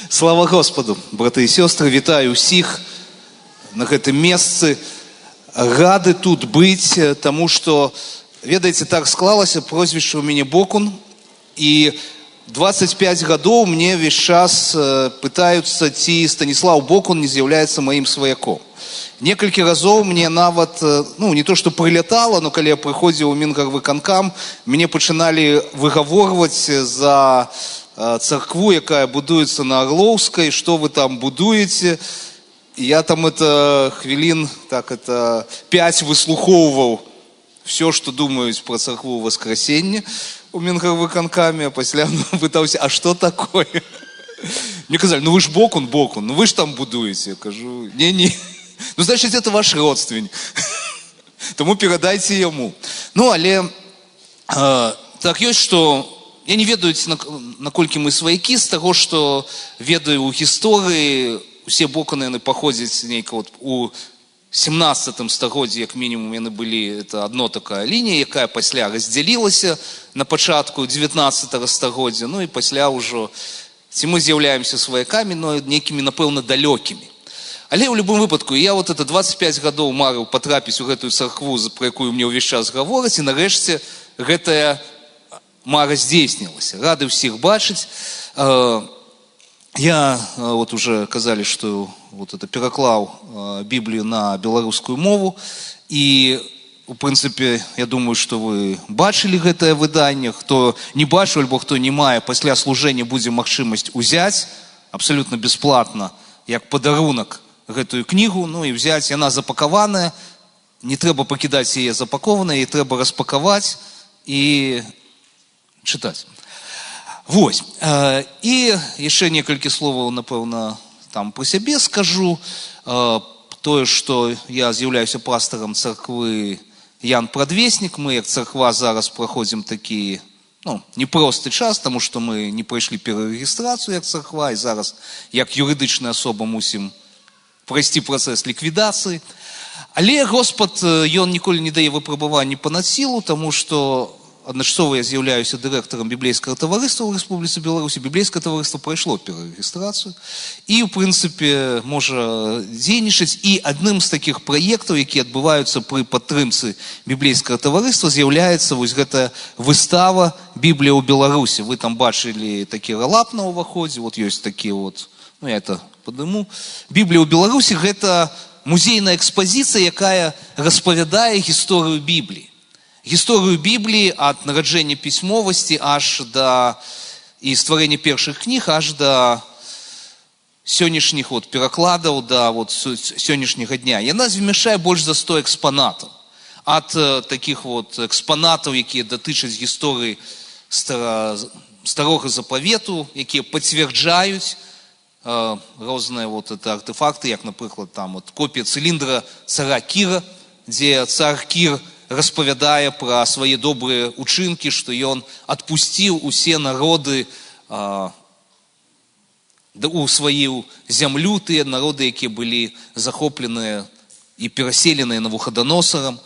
Слава Господу, браты і сёстры, вітаю ўсіх на гэтым месцы. Рады тут быць, таму што, ведаеце, так склалася, прозвішча ў мяне Бокун, і 25 гадоў мне весь час пытаюцца, ці Станіслаў Бокун не з'яўляецца маім сваяком. Некалькі разоў мне нават, не то што прылятала, но калі я прыходзіў у Мінгарвыканкам, мяне пачыналі выгаворваць за царкву, якая будуецца на Орловской, што вы там будуеце. Я там хвілін 5 выслухоўваў все, што думаюць пра царкву Воскресення у Мінгарвыканкаме, а пасля пытаўся, а што такое? Мне казалі, вы ж Бокун, вы ж там будуеце. Я кажу, не. Значит, это ваш родственник. Тому перадайце яму. Але так ёсць, што я не ведаю, наколькі мы сваякі, з таго, што ведаю ў гісторыі, усе Бокуны яны паходзяць нейка у 17 стагоддзі, як мінімум, яны былі, это адно такая лінія, якая пасля раздзялілася на пачатку 19 стагоддзя, і пасля ўжо, ці мы з'яўляемся сваякамі, но нейкімі, напэўна, далёкімі. Але ў любым выпадку, я 25 гадоў марыў патрапіць у гэтую царкву, про якую мне ўвесь час гавораць, і нарэшце гэтая мара здзейснілася. Рады ўсіх бачыць. Я, уже казалі, што пераклаў Біблію на беларускую мову, і, у прынцыпе, я думаю, што вы бачылі гэтае выданне. Хто не бачыў, альбо хто не мае, пасля служэння будзе магчымасць узяць абсалютна бясплатна, як падарунак, гэтую кнігу, і взяць, яна запакаваная, не трэба пакідаць яе запакованай, яе трэба распакаваць і чытаць. І яшчэ некалькі словаў, напэўна, там пра сябе скажу. Тое, што я з'яўляюся пастарам царквы Ян Прадвеснік. Мы, як царква, зараз праходзім такі, непросты час, таму што мы не прайшлі перарэгістрацыю як царква, і зараз, як юрыдычная асоба, мусім прайсці працэс ліквідацыі. Але Господ, ён ніколі не дае выпрабаванні па-над сілу, таму што адначасова я з'яўляюся дырэктарам біблейскага таварыства ў Рэспубліцы Беларусь. Біблейскае таварыства прайшло перарэгістрацыю і, ў прынцыпе, можа дзейнічаць. І адным з такіх праектаў, які адбываюцца пры падтрымцы біблейскага таварыства, з'яўляецца гэтая выстава «Біблія ў Беларусі». Вы там бачылі такі ралап на ўваходзе, ёсць такі я это падыму. «Біблія ў Беларусі» – гэта музейная экспазіцыя, якая распавядае гісторыю Бібліі. Гісторыю Бібліі ад нараджэння пісьмовасці і стварэння першых кніг аж да сённяшніх перакладаў, да сённяшняга дня. Яна змяшчае больш за 100 экспанатаў. Ад такіх экспанатаў, якія датычаць гісторыі старога запавету, якія пацвярджаюць розныя артефакты, як, напрыклад, копія цыліндра цара Кіра, дзе цар Кір распавядае пра свае добрыя учынкі, што ён адпусціў усе народы у сваю зямлю, тыя народы, якія былі захопленыя і пераселеныя Навуходоносарам.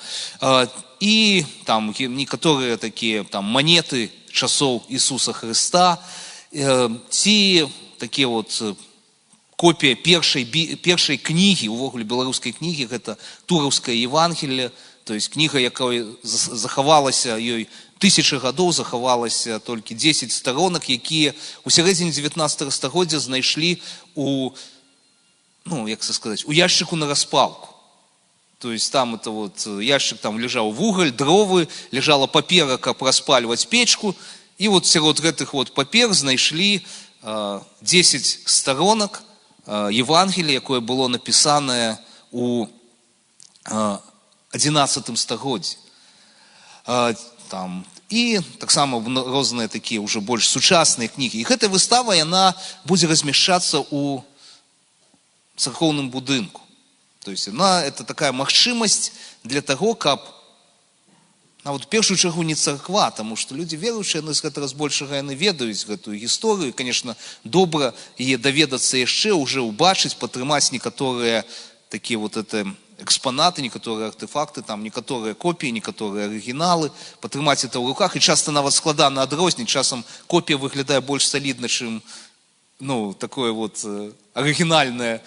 І некаторыя такія манеты часоў Ісуса Хрыста, ці такія копія першай кнігі, увогуле беларускай кнігі, гэта Тураўскае Евангелие, то есть кніга, якая захавалася, ёй 1000 гадоў, захавалася толькі 10 старонак, якія у сярэдзіне 19 стагоддзя знайшлі у яшчыку на распалку. То есть там яшчык, ляжаў вугаль, дровы, ляжала папера, каб распальваць печку, і сярод гэтых папер знайшлі 10 сторонок Евангелия, якое было напісанае у 11 стагоддзі. І таксама розныя такія ўжо больш сучасныя кнігі. І гэтая выстава, яна будзе размяшчацца ў царкоўным будынку. То есть это такая магчымасць для таго, каб нават у першую чаргу не царква, таму што людзі веруючыя, з гэтага збольшага яны ведаюць гэтую гісторыю. Конечно, добра яе даведацца яшчэ, уже убачыць, патрымаць некаторыя такія экспанаты, некаторыя артефакты, некаторыя копіі, некаторыя арыгіналы, патрымаць это ў руках. І часта нават складана адрозніць, часам копія выглядае больш салідна, чым ну, такое вот оригінальне.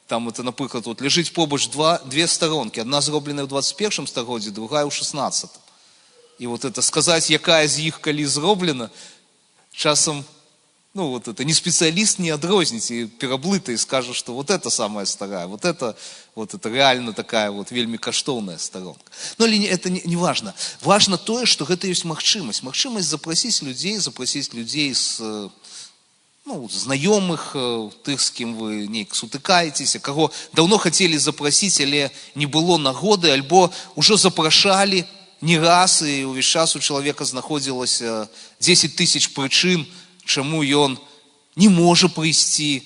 Там, это, наприклад, от, лежить побач дві сторонки. Одна зроблена в 21 стагоддзі, другая у 16. І от это сказати, яка з їх коли зроблена, часом, ну, вот это, не специалист не одрозніць, і пераблыта, і скажа, что вот это самая старая, вот это реально такая вот вельмі каштоўная сторонка. Но это не важно. Важно тое, что гэта ёсць магчымасць. Магчымасць запросіць людзей з, ну, знаёмых, тых, з кім вы неяк сутыкаецеся, каго даўно хацелі запрасіць, але не было нагоды, альбо ўжо запрашалі не раз, і ўвесь час у чалавека знаходзілася 10 тысяч прычын, чаму ён не можа прыйсці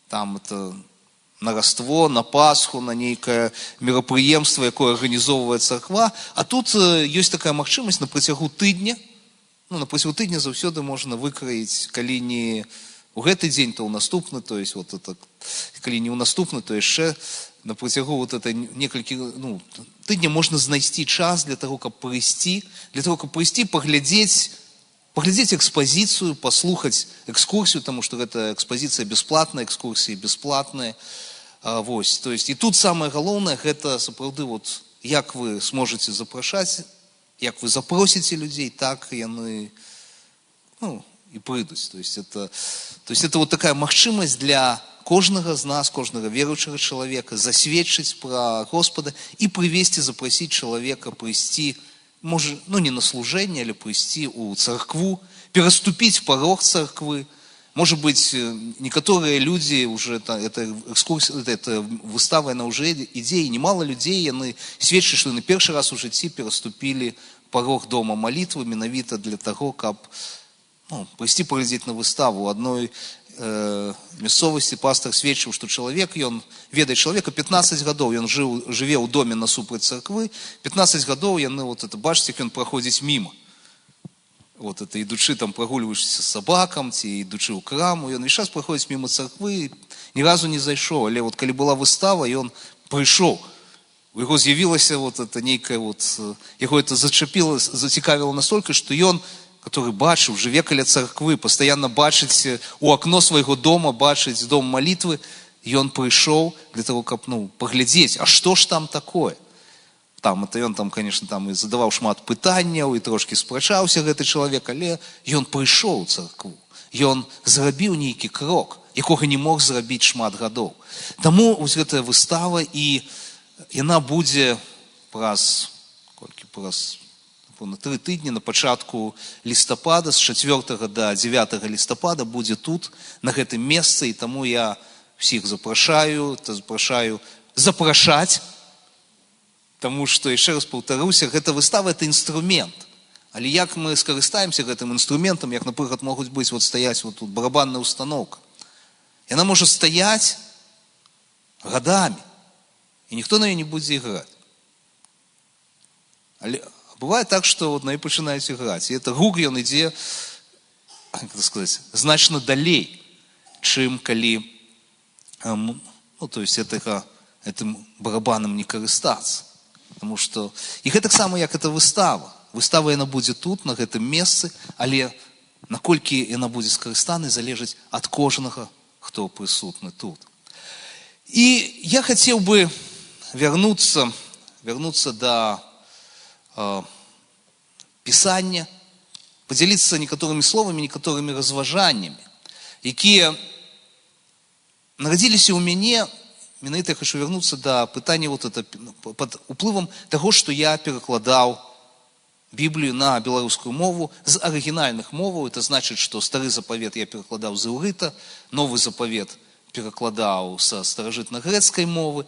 там это на Раство, на Пасху, на нейкае мерапрыемства, якое арганізоўвае царква. А тут ёсць такая магчымасць на працягу тыдня. Ну, на працягу тыдня заўсёды можна выкраіць, калі не у гэты дзень, то ў наступны, то есть вот это, калі не ў наступны, то яшчэ на працягу вот это некалькі, ну, тыдня можна знайсці час для того, каб прыйсці, паглядзець экспазіцыю, паслухаць экскурсію, тому што гэта экспазіцыя бясплатная, экскурсіі бясплатныя. Вось, то есть, і тут самае галоўнае, гэта сапраўды, вот, як вы сможаце запрашаць, як вы запросіце людзей, так яны, ну, і прыйдуць. То есть, это вот такая магчымасць для кожнага з нас, кожнага веруючага чалавека засведчыць пра Господа і прывесці, запрасіць чалавека, прыйсці, може, ну, не на служение, але прийти у церкву, переступить порог церквы. Может быть, некоторые люди уже, это экскурсия, это выстава, она уже идея, немало людей, они сведчат, что на первый раз у житті переступили порог дома молитвы, менавіта для того, каб, ну, прийти поглядеть на выставу. Одной мясцовасці пастор сведчыў, што чалавек, ён ведае чалавека 15 гадоў, ён жыве ў доме насупраць царквы, 15 гадоў яны, вот это, бачыце, як ён праходзіць міма. Вот это, ідучы там, прагульваючыся з сабакам, ці ідучы ў краму, ён весь час праходзіць міма царквы, ні разу не зайшоў, але вот калі была выстава, ён прыйшоў. У яго з'явілася вот это нейкае, вот, яго это зачапіла, зацікавіла настолькі, што ён, который бачыў, жыве каля царквы, постоянно бачыць у окно свайго дома, бачыць дом молитвы, і он прыйшоў для того, каб, ну, паглядзець, а што ж там такое? Там, это ён там, конечно, там і задаваў шмат пытанняў, і трошки спрачаўся гэты чалавек, але ён прыйшоў у царкву, ён зрабіў нейкі крок, якога не мог зрабіць шмат гадоў. Таму вось гэтая выстава, і яна будзе праз 3 тыдні, на пачатку лістапада, з 4 до 9 лістапада будзе тут, на гэтым месцы, і таму я всіх запрашаю запрашаць, таму што, яшчэ раз паўтаруся, гэта выстава, это інструмент. Але як мы скарыстаемся гэтым інструментам, як, напрыклад, могуць быць, вот стаяць вот тут барабанная установка. Яна можа стаяць гадамі, і ніхто на яе не будзе іграць. Але бывает так, что вот на ней пачынаюць іграць. І это гук, ён ідзе, как это сказать, значна далей, чым калі, ну, то есть, этим барабанам не карыстацца. Потому что, і гэта таксама, як это выстава. Выстава яна будзе тут, на гэтым месцы, але наколькі яна будзе скарыстана, залежыць ад кожнага, хто прысутны тут. І я хацеў бы вернуться до Пісання, подзяліцца некаторымі словамі, некаторымі разважаннямі, якія нарадзіліся ў мяне, менавіта я хочу вернуться до пытання вот это, под уплывам таго, што я перакладаў Біблію на беларускую мову з арыгінальных моваў. Это значыць, што стары запавет я перакладаў з іўрыта, новы запавет перакладаў са старажытна-грэцкай мовы.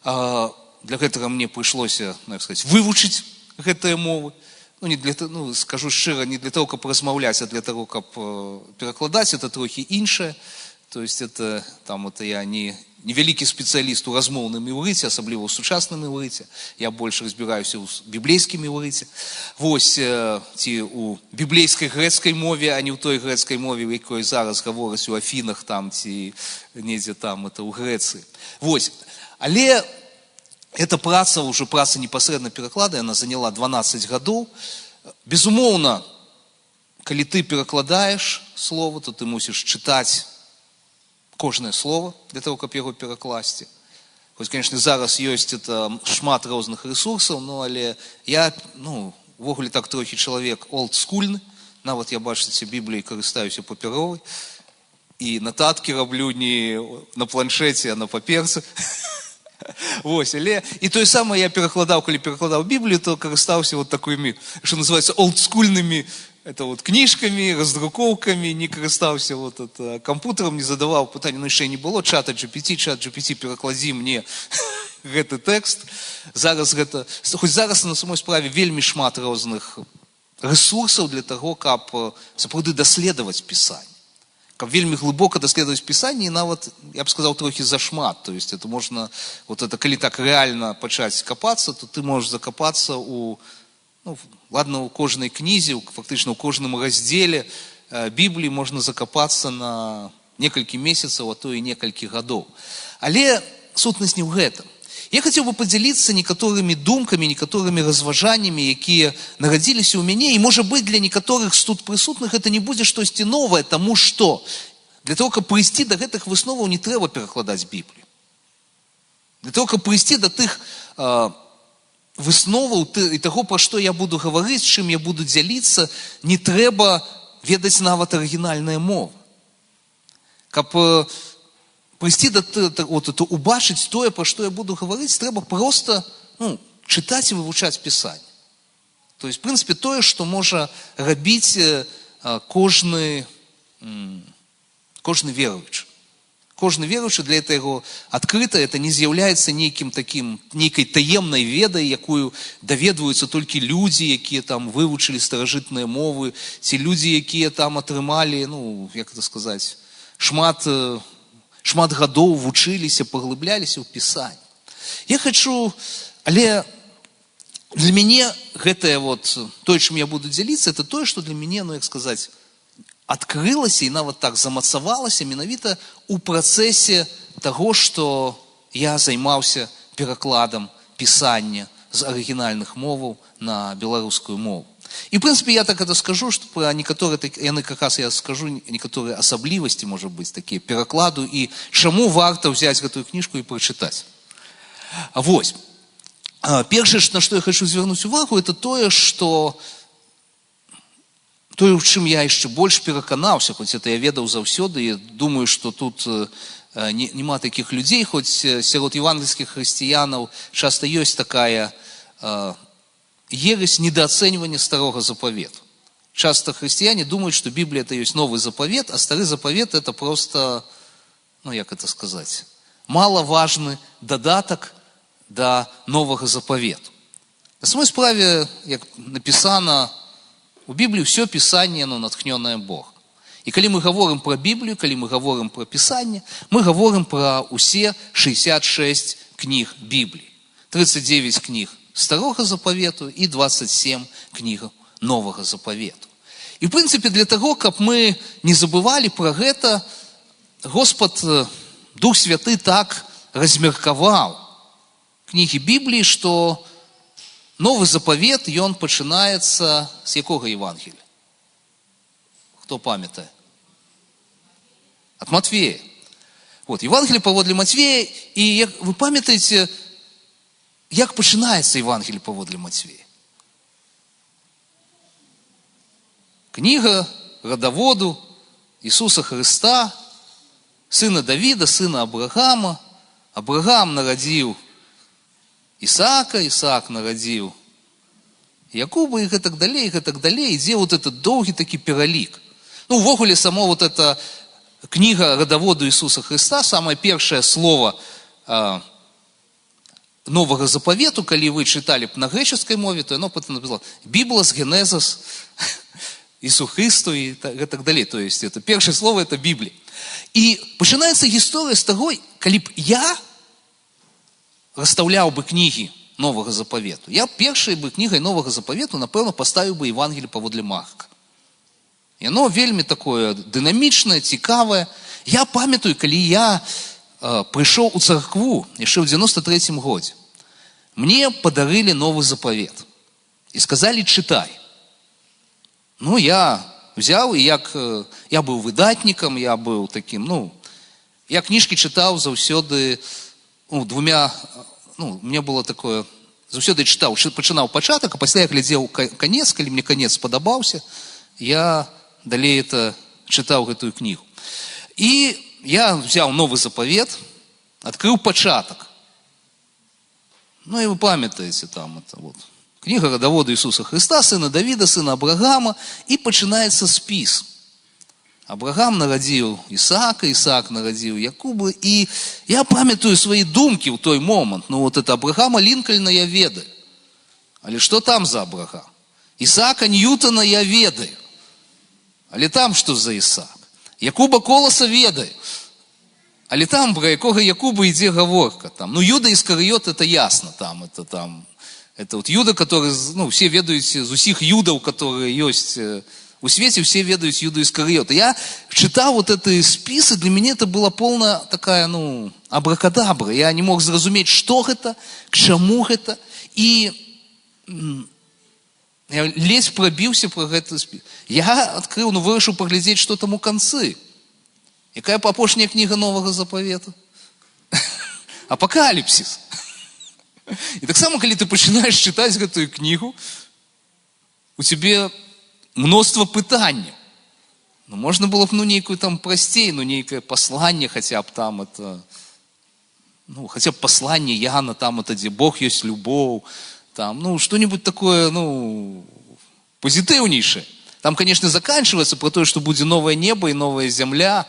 Для гэтага мне прыйшлося, як сказаць, вывучыць гэтыя мовы. Ну, скажу шчыра, не для того, каб размаўляць, а для того, каб перакладаць. Это трохі іншае. То есть это я не вялікі спецыяліст у размоўным іўрыце, асабліва ў сучасным іўрыце. Я больш разбіраюся ў біблейскім іўрыце. Вось, ці у біблейскай грэцкай мове, а не ў той грэцкай мове, у якой зараз гавораць у Афінах там, ці недзе там, это ў Грэцыі. Вось. Але эта праца, уже праца непасрэдна пераклада, яна заняла 12 гадоў. Безумоўна, калі ты перакладаеш слова, то ты мусіш чытаць кожнае слово для того, каб яго перакласці. Хоць, конечно, зараз ёсць это шмат розных ресурсаў, но але я, увогуле так трохі чалавек олдскульны. Нават я, бачыце, Бібліяй карыстаюся папяровай. І нататкі раблю не на планшеце, а на паперцы. Вось, але і тое самае я перакладаў, калі перакладаў Біблію, то карыстаўся вот такімі, што называецца, олдскульнымі кніжкамі, раздрукоўкамі, не карыстаўся кампутарам, не задаваў пытанне, яшчэ не было чат GPT перакладзі мне гэты тэкст. Зараз гэта, хоць зараз на самой справе вельмі шмат розных ресурсаў для таго, каб сапраўды даследаваць пісанне. Каб вельмі глыбока даследаваць пісанне, і нават, я б сказаў, трохі зашмат. То есть это можна, калі так рэальна пачаць капацца, то ты можаш закапацца у кожнай кнізе, фактычна ў кожным раздзеле Бібліі можна закапацца на некалькі месяцаў, а то і некалькі гадоў. Але сутнасць не ў гэтым. Я хацеў бы падзяліцца некаторымі думкамі, некаторымі разважаннямі, якія нарадзіліся ў мяне, і, можа быць, для некаторых з тут прысутных это не будзе штосьці новае, таму што для того, каб прыйсці да гэтых высноваў, не трэба перакладаць Біблію. Для того, каб прыйсці да тых высноваў і таго, пра што я буду гаварыць, чым я буду дзяліцца, не трэба ведаць нават арыгінальныя мовы. Каб прыйсці убачыць тое, пра што я буду гаварыць, трэба проста чытаць і вывучаць пісанне. То есть, в прынцыпе, тое, што можа рабіць кожны веруючы. Кожны веруючы, для яго адкрыта, это не з'яўляецца нейкай таемнай ведай, якую даведваюцца толькі людзі, якія там вывучылі старажытныя мовы, ці людзі, якія там атрымалі, як это сказаць, шмат гадоў вучыліся, паглыбляліся ў пісанне. Я хачу, але для мяне гэтае тое, чым я буду дзяліцца, это тое, што для мяне, як сказаць, адкрылася і нават так замацавалася менавіта ў працэсе таго, што я займаўся перакладам пісання з арыгінальных моваў на беларускую мову. І, в прынцыпе, я так это скажу, што пра некаторыя, яны якраз я скажу некаторыя асаблівасці, можа быць, такія перакладу, і чаму варта ўзяць гэтую кніжку і прачытаць. Вось. Першае, на што я хачу звярнуць увагу, это тое, што тое, у чым я яшчэ больш пераканаўся, хоць это я ведаў заўсёды, і думаю, што тут нема такіх людзей, хоць сярод евангельскіх хрысціянаў часта ёсць такая ересь недооценивания Старого Заповета. Часто христиане думают, что Библия это есть Новый Заповет, а Старый Заповет это просто, як это сказать, маловажный додаток до Нового Заповета. На самой справе, як написано у Бібліі, все Писание, натхненное Богом. І калі мы говорим про Біблію, калі мы говорим про Писание, мы говорим про усе 66 книг Библии. 39 книг Старого Заповету і 27 книг Нового Заповету. І, в прынцыпе, для того, каб мы не забывали про гэта, Господ, Дух Святы так размеркаваў кнігі Бібліі, што Новы Запавет, ён пачынаецца з якога Евангелія? Хто памятае? От Матвея. Евангелие паводле Матвея, і вы памятаеце, як пачынаецца Евангелие паводле Матвея? Кніга родоводу Ісуса Христа, сына Давіда, сына Абрагама. Абрагам нарадзіў Ісаака, Ісаак нарадзіў Якуба, і гэтак далей, ідзе этот доўгі такі пералік. Увогуле, само эта книга родоводу Ісуса Христа, самое першае слово Нового Заповету, калі вы читали на греческой мове, то оно потом написало Библос, Генезис, Ісус Христу и так далее. То есть это первое слово, это Библия. И начинается история с того, калі б я расстаўляў бы книги Нового Заповету. Я першай бы книгой Нового Заповету, напэўна, поставіў бы Евангелие паводле Марка. И оно вельмі такое дынамічнае, цікавае. Я памятаю, калі я прыйшоў у царкву яшчэ ў 93-м годзе. Мне падарылі Новы Запавет і сказалі чытай. Я взяў, і як я быў выдатнікам, я быў такім, Я кніжкі чытаў заўсёды двумя, у меня было такое, заўсёды чытаў, пачынаў пачатак, а пасля я глядзеў канец, калі мне канец спадабаўся, я далей чытаў гэтую кнігу. І я взяў Новы Запавет, адкрыў пачатак. Ну і вы памятаеце, там кніга родоводу Ісуса Христа, сына Давіда, сына Абрагама, і пачынаецца спіс. Абрагам нарадзіў Ісаака, Ісаак нарадзіў Якуба, і я памятаю свае думкі ў той момант. Это Абрагама Лінкольна я ведаю. Але што там за Абрагам? Ісаака Ньютона я ведаю. Але там што за Ісаак? Якуба Коласа ведаю. Але там, про якога Якуба ідзе гаворка. Юда Іскарыёт, это ясно. Это Юда, который, все ведаюць, з усіх юдаў, которые ёсць у свете, все ведаюць Юду Іскарыёта. Я читал эти списы, для меня это была полная такая, абракадабра. Я не мог зразумець, что это, к чаму это. И я ледзь пробіўся про гэты спіс. Я адкрыў, вырашыў паглядзець, што там у канцы. Якая апошняя кніга Новага Запавета? Апакаліпсіс. І таксама, калі ты пачынаеш чытаць гэтую кнігу, у цябе мноства пытанняў. Можна было б, нейкую там прасцей, нейкае пасланне, хаця б там хаця б пасланне Яна, там дзе Бог ёсць любоў, там, что-нибудь такое, позитивнейшее. Там, конечно, заканчивается про то, что будет новое небо и новая земля,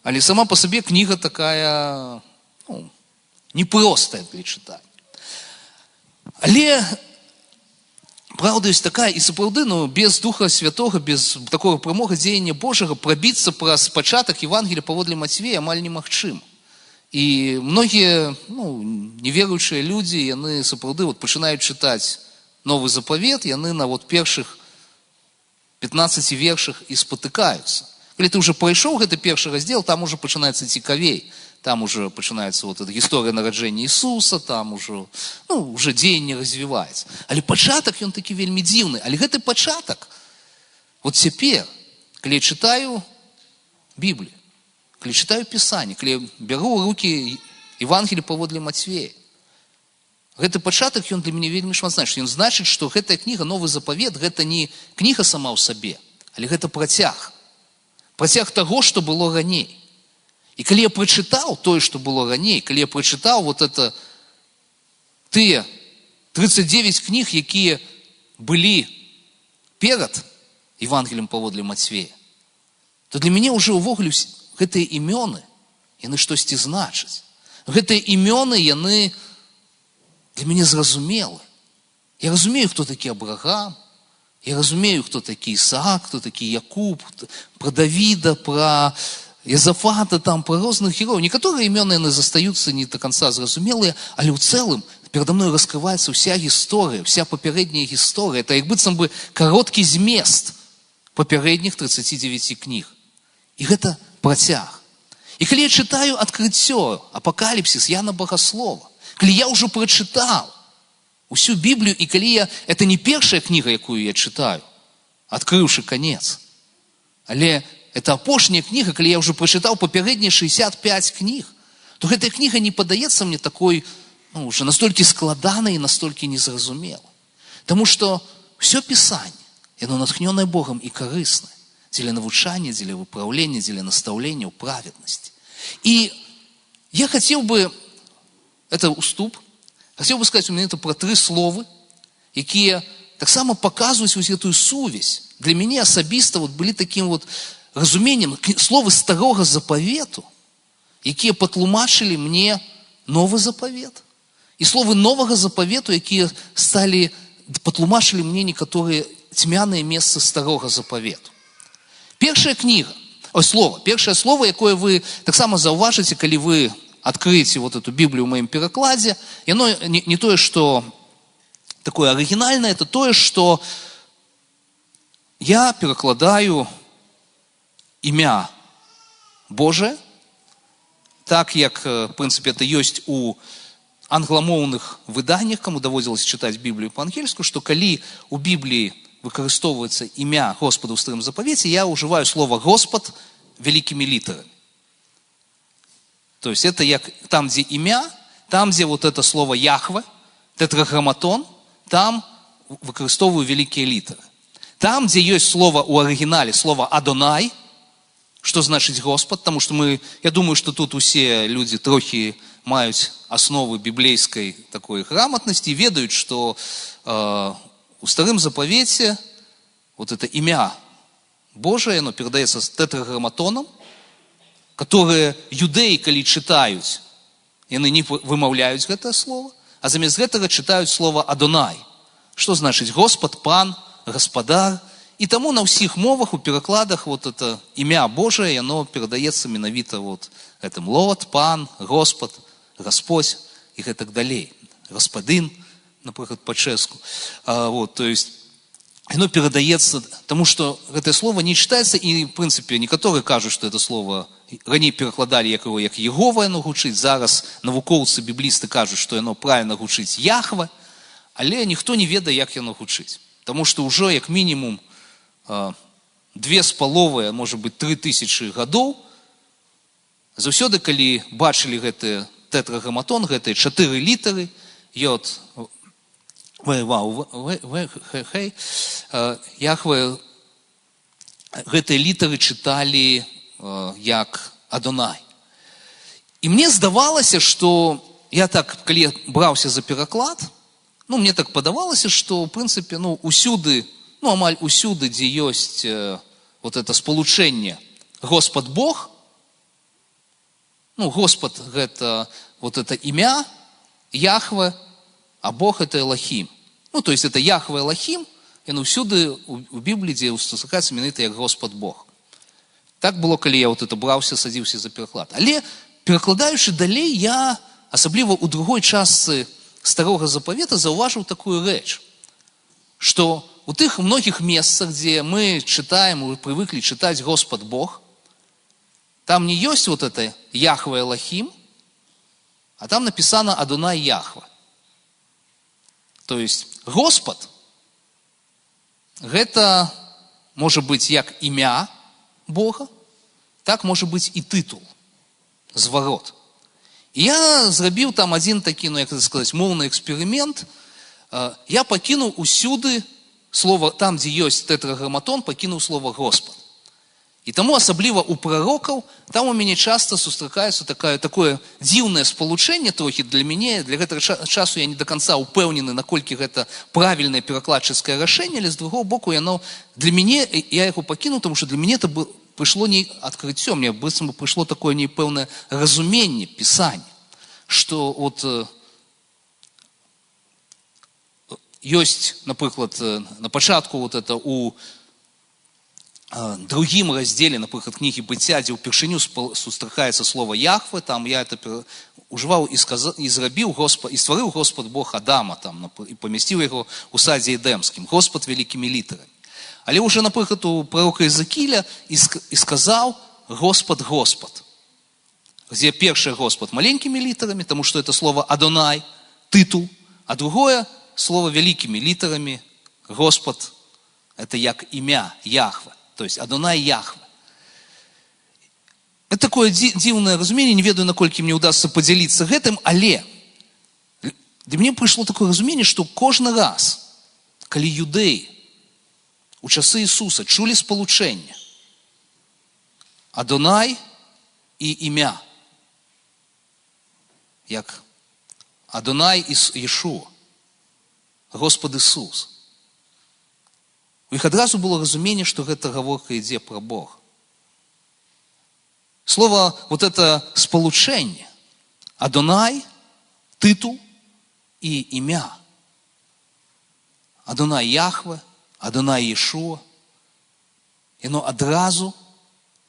але сама по себе книга такая, непростая для читания. Але правда есть такая, и сапраўды, без Духа Святого, без такого прамога дзеяння Божага пробиться праз пачатак Евангелия паводле Мацвея амаль немагчыма. І многія, неверуючыя людзі, яны сапраўды пачынаюць чытаць Новы Запавет, яны на першых 15 вершах і спатыкаюцца. Калі ты уже прайшоў гэты першы раздзел, там уже пачынаецца цікавей. Там уже пачынаецца эта гісторыя нараджэння Ісуса, там уже дзеянне развіваецца. Але пачатак ён такі вельмі дзіўны. Але гэты пачатак, цяпер, калі я чытаю Біблію, калі читаю Писание, калі беру ў руки Евангелие паводле Мацвея, гэты пачатак, ён для мяне вельмі шмат значыць. Ён значыць, што гэтая кніга, Новы Запавет, гэта не кніга сама ў сабе, але гэта працяг. Працяг таго, што было раней. І калі я прачытаў тое, што было раней, калі я прачытаў тыя 39 кніг, якія былі перад Евангелием паводле Мацвея, то для мяне ўжо ўвогуле гэтыя імёны, яны штосьці значаць. Гэтыя імёны, яны для мяне зразумелы. Я разумею, хто такі Абрагам, я разумею, хто такі Ісаак, хто такі Якуб, про Давіда, про Езафата, про розных герояў. Некаторыя імёны, яны застаюцца не до конца зразумелыя, але ў цэлым передо мной раскрываецца вся гісторыя, вся папярэдняя гісторыя. Это як быццам бы кароткі змест папярэдніх 39 кніг. І гэта працяг. І калі я чытаю адкрыццё, апакаліпсіс Яна Багаслова, калі я ўжо прачытаў усю Біблію, і калі это не першая кніга, якую я чытаю, адкрыўшы канец, але это апошняя кніга, калі я ўжо прачытаў папярэднія 65 кніг, то гэтая кніга не падаецца мне такой, уже настолькі складанай і настолькі незразумелай. Таму што ўсё Пісанне, яно натхнёнае Богам і карыснае. Дзеля навучання, дзеля выпраўлення, дзеля настаўлення ў праведнасці. І я хотел бы, это уступ, хотел бы сказать у меня это про 3 словы, якія таксама паказваюць гэтую сувязь. Для мяне асабіста былі такім разуменнем словы Старога Запавету, якія патлумачылі мне Новы Запавет. І словы Новага Запавету, якія патлумачылі мне некаторыя цьмяныя месцы Старога Запавету. Першае слово, якое вы таксама заўважыце, калі вы адкрыеце эту Біблію ў маім перакладзе, яно не тое, што такое арыгінальнае, это тое, што я перакладаю імя Божие, так як, в прынцыпе, это ёсць у англамоўных выданнях, каму даводзілася чытаць Біблію па-ангельску, што калі у Бібліі выкарыстоўваецца імя Господа ў Старым Запавеце, я ўжываю слово «Господ» вялікімі літарамі. То есть это там, где имя, там, где вот это слово Яхве, тетраграмматон, там выкористовываю великие литеры. Там, где есть слово у оригинале, слово Адонай, что значит Господь, потому что я думаю, что тут усе люди трохи мают основы библейской такой грамотности и ведают, что у Старым Заповете вот это имя Божие, оно передается с тетраграмматоном, которые юдеи, коли читают, и они не вымовляют это слово, а замест этого читают слово Адонай, что значит Господь, Пан, Господар. И тому на всех мовах, у перекладах вот это имя Божие, оно передается миновито вот этим Лот, Пан, Господь, Господь и так далее. Господин, например, по-чешски. Вот, то есть, оно передается, потому что это слово не читается, и, в принципе, некоторые кажут, что это слово ранее перекладали як Єгова оно гучить, зараз навукоўцы, біблісты кажут, что оно правильно гучить Яхве, але ніхто не ведае, як оно гучить. Потому что уже, як минимум, 2,5, может быть, 3000 гадоў, заўсёды, калі бачылі гэты тетраграмматон, гэтыя 4 літары, Йод, Яхве, гэтыя літары чыталі як Адонай. І мне здавалася, што я так, калі браўся за пераклад, мне так падавалася, што, в прынцыпе, усюды, амаль усюды, дзе ёсць вот это спалучэнне Господ Бог, Господ гэта вот это имя, Яхве, а Бог это Элохим. То есть это Яхве Элохим, и усюды у Бібліі, дзе сустракаецца менавіта як Господ Бог. Так было, калі я вот это браўся, садзіўся за пераклад. Але перакладаючы далей, я, асабліва ў другой частцы Старого Запавета, заўважыў такую рэч, што у тых многіх месцах, где мы читаем, мы привыкли читать Господ Бог, там не есть вот это Яхве Элохим, а там написано Адонай Яхве. То есть Господ, это может быть як имя Бога, так может быть и титул, зворот. И я зрабіў там один такі, як это сказать, моўны эксперимент. Я пакінуў усюды слово, там, где есть тетраграмматон, пакінуў слово Господ. И тому асабліва у пророкаў, там у мяне часто сустракаецца такое дзіўнае спалучэнне трохі для мяне. Для гэтага часу я не до конца упэўнены, наколькі гэта правільнае перакладчыцкае рашэнне, але з другого боку, яно для мяне, я яго пакінуў, тому что для мяне это прыйшло не адкрыццё, мне быццам бы прыйшло такое непэўнае разуменне пісання, што вот ёсць, напрыклад, на пачатку вот это у другім раздзеле, напрыклад, кнігі быцця, дзе ўпершыню сустракаецца слово Яхве, там я это ужываў і зрабіў Господ, і стварыў Господ Бог Адама там, і памясціў яго у садзе Эдэмскім, Господ вялікімі літарамі. Але уже, напрыклад, у пророка Езекіля і сказаў Господ, Господ. Где перший Господ маленькими литерами, потому что это слово Адонай, титул, а другое слово великими литерами, Господ, это як имя Яхве, то есть Адонай Яхве. Это такое дзіўнае разуменне, не ведаю, наколькі мне удастся поделиться гэтым, але для меня пришло такое разуменне, что кожны раз, калі юдэі у часы Ісуса чулі спалучэнне Адонай і імя, як Адонай і Єшуа, Господ Ісус. У іх адразу было разуменне, што гэта гаворка ідзе пра Бога. Слово вот это сполучение Адонай, титул и имя. Адонай Яхве, Адонай Єшуа. Яно адразу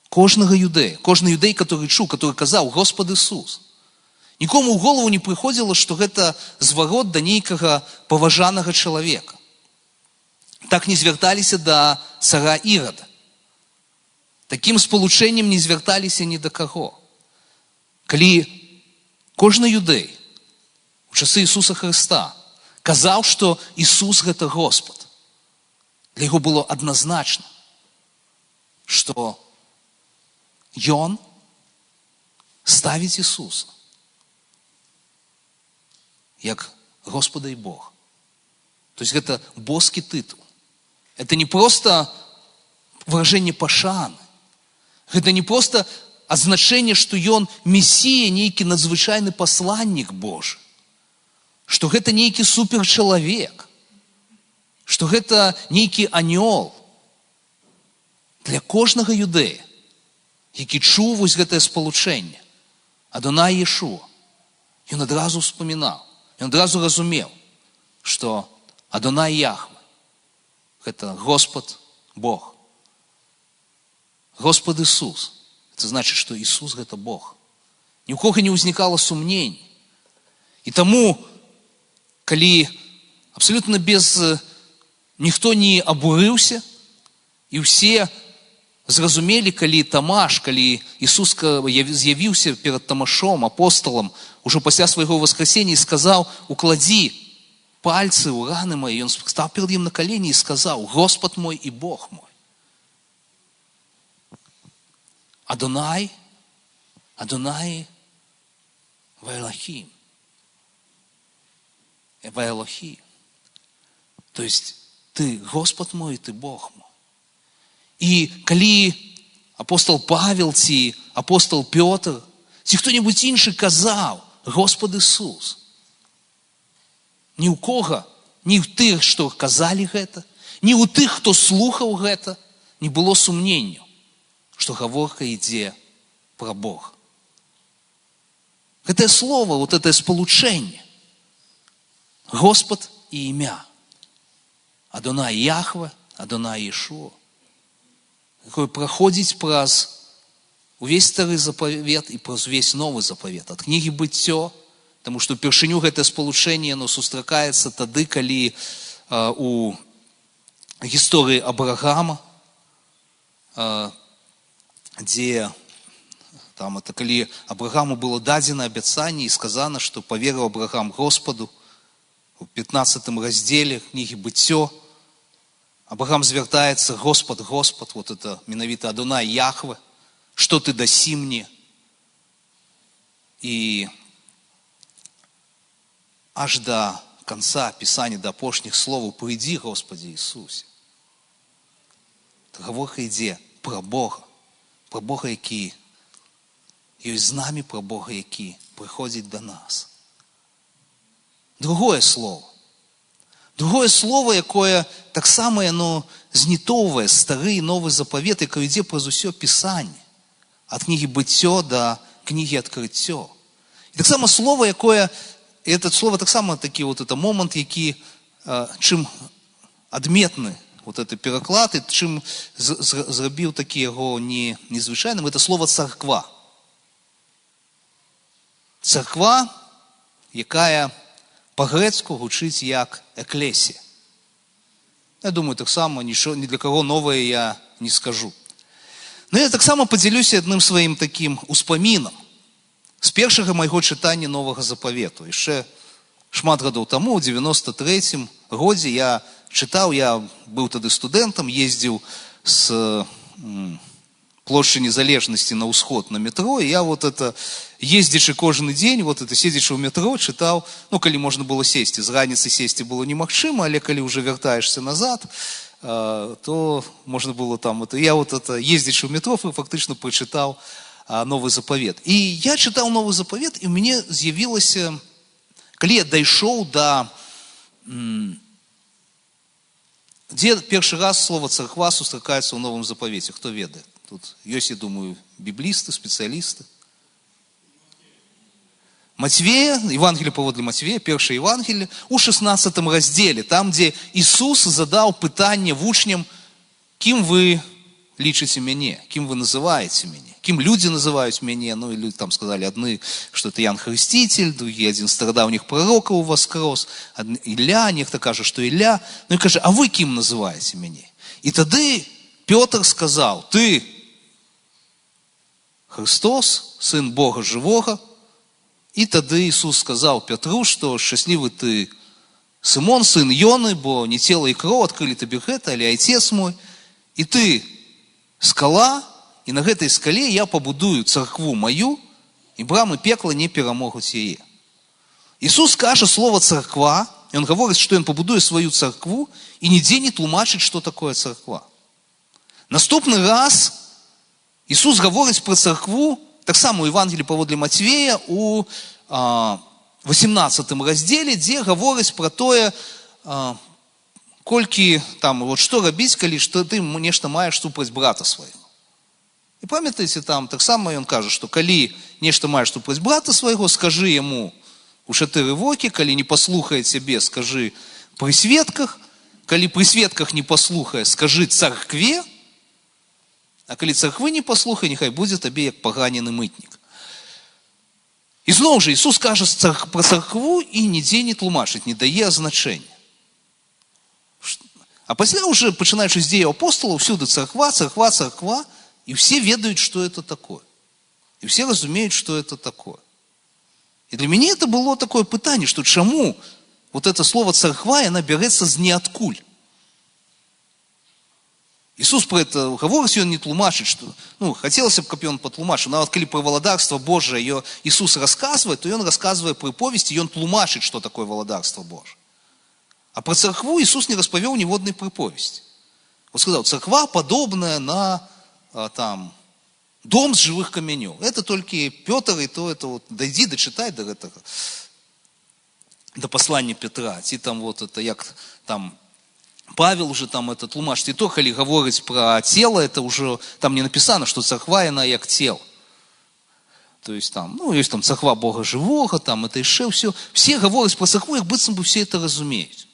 кожного юдея, кожны юдей, который чуў, который казаў Господ Ісус. Нікому ў голову не прыходзіла, што гэта зварот да нейкага паважанага чалавека. Так не звярталіся да цара Ірада. Таким сполучэннем не звярталіся ні да каго. Калі кожны юдэй у часы Ісуса Христа казаў, што Ісус гэта Господ, для яго было адназначна, што Ён ставіць Ісуса як Господа і Бога. То есть гэта боскі тытул. Это не просто выражэнне пашаны. Гэта не просто азначэнне, што ён месія, нейкі надзвычайны пасланнік Божы. Што гэта нейкі суперчалавек. Што гэта нейкі анёл. Для кожнага юдэя, які чуў вось гэтае спалучэнне, Адонай Иешуа, ён адразу ўспамінаў, ён адразу разумеў, што Адонай Яхве – гэта Господ Бог. Господ Ісус – это значит, што Ісус – гэта Бог. Ні ў кога не ўзнікала сумнений. І таму, калі абсолютно без ніхто не абурыўся, і ўсе зразумелі, калі Тамаш, калі Ісус з'явіўся перад Тамашом, апостолам, ужо пасля свайго воскресення і сказаў: укладзі пальцы ў раны мои. Ён стаў перад ім на калені і сказаў: Господ мой і Бог мой. Адонай Ваэлохим. Ваэлохим. То есть ты Господ мой, ты Бог мой. І калі апостол Павел ці апостол Пётр, ці хто-небудзь іншы казаў Господ Ісус, ні ў кога, ні ў тых, што казалі гэта, ні ў тых, хто слухаў гэта, не было сумненняў, што гаворка ідзе пра Бога. Гэтае слово, вот это спалучэнне, Господ і імя, Адонай Яхве, Адонай Иешуа, якое праходзіць праз увесь стары запавет і праз увесь новы запавет, ад кнігі Быццё, таму што упершыню гэтае спалучэнне сустракаецца тады, калі у гісторыі Абрагама, дзе там это калі Абрагаму было дадзена абяцанне і сказана, што паверыў Абрагам Господу, у 15 раздзеле кнігі Быццё Абрагам звяртаецца: Господ, Господ, вот это менавіта Адонай Яхве, што ты дасі мне? І аж да конца Пісання, да апошніх словаў: прыйдзі, Господи Ісусе. Гаворка ідзе пра Бога, які ёсць з намі, пра Бога, які прыходзіць да нас. Другое слово, якое таксама яно знітоўвае стары і новы запавет, якое ідзе праз усё Пісанне, ад кнігі Быццё да кнігі Адкрыццё. І таксама слово, якое, і это слово таксама такі вот это момант, які чым адметны вот это пераклад, і чым зрабіў такі яго незвычайным, это слово царква. Царква, якая па-грэцку гучыць як эклесія. Я думаю, таксама ні для каго новае я не скажу. Но я таксама падзялюся адным сваім такім успамінам з першага майго чытання Новага Запавету. Яшчэ шмат гадоў таму, у 93-м годзе я чытаў, я быў тады студэнтам, ездзіў з плошчы Незалежнасці на ўсход на метро, і я вот это, ездзячы кожны дзень, вот это, седзячы ў метро, чытаў, ну, калі можна было сесці, з раніцы сесці было немагчыма, але калі ўжо вяртаешся назад, то можна было там, это, я вот это, ездзячы ў метро, фактычна прачытаў Новы Запавет. І я чытаў Новы Запавет, і ў мяне з'явілася, калі я дайшоў да, дзе першы раз слова царква сустракаецца ў Новым Запавеце, хто ведае? Тут ёсць, я думаю, біблісты, спецыялісты. Матвея, Евангелие паводле Матвея, першае Евангелие, у 16 раздзеле, там, дзе Ісус задаў пытанне вучням: кім вы лічыце мяне, кім вы называеце мяне, кім людзі называюць мяне. Ну, і люди там сказали, адны, што это Ян Хрысціцель, другі адзін з старадаўніх прарокаў воскрос, Ілля, нехта кажа, што Ілля. Ну і кажа: а вы кім называеце мяне? І тады Пётр сказаў: ты Христос, сын Бога жывога. І тады Ісус сказаў Пятру, што шчаслівы ты, Сымон, сын Йоны, бо не цела і кроў адкрылі табе гэта, але Айцец мой. І ты скала, і на гэтай скале я пабудую царкву маю, і і брамы пекла не перамогуць яе. Ісус кажа слова царква, і ён гаворыць, што ён пабудуе сваю царкву, і нідзе не тлумачыць, што такое царква. Наступны раз Ісус гаворыць пра царкву, таксама у Евангеліі паводле Мацвея, у 18 раздзеле, дзе гаворыць пра тое, колькі там, вот што рабіць, калі што ты нешта маеш супраць брата свайго. І памятаеце, там таксама ён кажа, што калі нешта маеш супраць брата свайго, скажы яму у 4 вокі, калі не паслухае цябе, скажы пры сведках, калі пры сведках не паслухае, скажы царкве, а калі царквы не паслухае, няхай будзе табе як паганены мытнік. І зноў жа Ісус кажа пра царкву і нідзе не тлумачыць, не дае азначэння. А пасля уже, пачынаючы з дзеяў апосталаў, всюды царква, царква, царква, і все ведаюць, што это такое. І все разумеюць, што это такое. И для меня это было такое пытание, что чему вот это слово царква, она берется з ниоткуль. Ісус про это гаворыць, ён не тлумачыць, што, хацелася б, каб ён патлумачыў, нават калі пра валадарства Божие Ісус расказвае, то ён расказвае прыповесці, ён тлумачыць, што такое валадарства Божие. А про царкву Ісус не распавёў ніводнай прыповесці. Он сказал, царква подобная на дом с живых каменёў. Это только Петр, и то это вот, дойди, дочитай до этого, до послания Петра. Ці там вот это, як там Павел уже там это тлумачыць. І то, калі гаворыць про тело, это уже там не написано, что царква, она як тело. То есть там, есть там царква Бога живого, там это еще все. Все гавораць про царкву, як быццам бы все это разумеюць.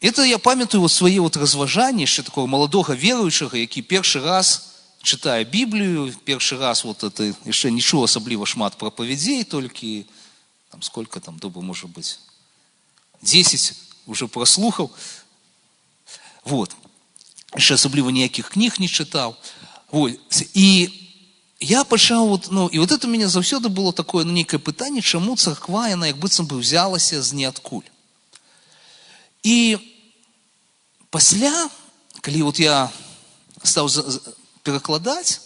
Это я памятаю вот свае вот разважанні, ще такого молодого веруючага, які першы раз читая Библию, первый раз вот это, еще ничего особливо шмат проповедей, только там сколько там, думаю, может быть, 10 уже прослухал. Вот. Еще особливо никаких книг не читал. Вот. И я пачаў вот, и вот это у меня заўсёды было такое, некое пытанне, чаму царква, яна як быццам бы взялася з ниоткуль. И пасля, калі вот я стал перакладаць,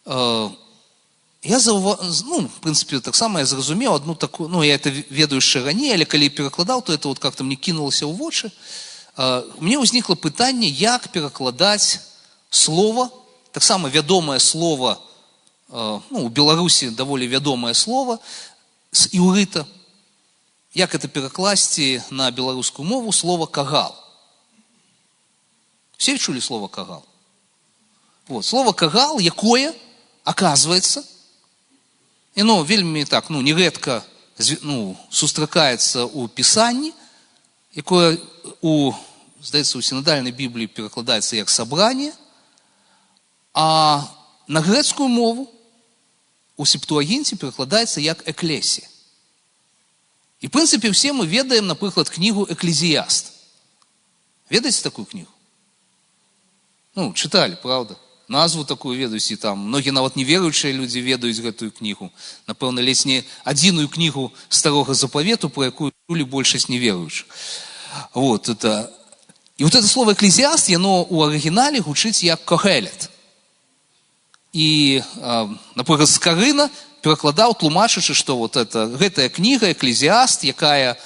я в принципе, так само я зразумеў одну такую, я это ведаю яшчэ раней, але калі перакладаў, то это вот как-то мне кинулася ў вочы. Мне ўзнікла пытанне, як перакладаць слово, таксама вядомае слово, у Беларусі даволі вядомае слово з іўрыта, як это перакласці на беларускую мову слово кагал. Все чули слово кагал? Вот, слово кагал, якое, оказывается, і вельмі так, нередко сустракаецца у Пісанні, якое здаецца, у синодальнай Бібліі перакладаецца як сабранне, а на грецкую мову у Септуагінце перакладаецца як эклесія. І, в принципе, все мы ведаем, например, книгу «Экклезиаст». Ведаете такую книгу? Читали, правда? Назву такую ведаеце, там многие нават неверуючыя люди ведаюць гэтую книгу. Напэўна, ледзь не адзіную книгу Старога Запавету, про якую чулі большасць неверуючых. Вот это. И вот это слово «экклезиаст», оно у оригинале гучыць як «кохелет». И, например, Скарына перакладаў, тлумачачы, што вот гэтая кніга «Экклезиаст», якая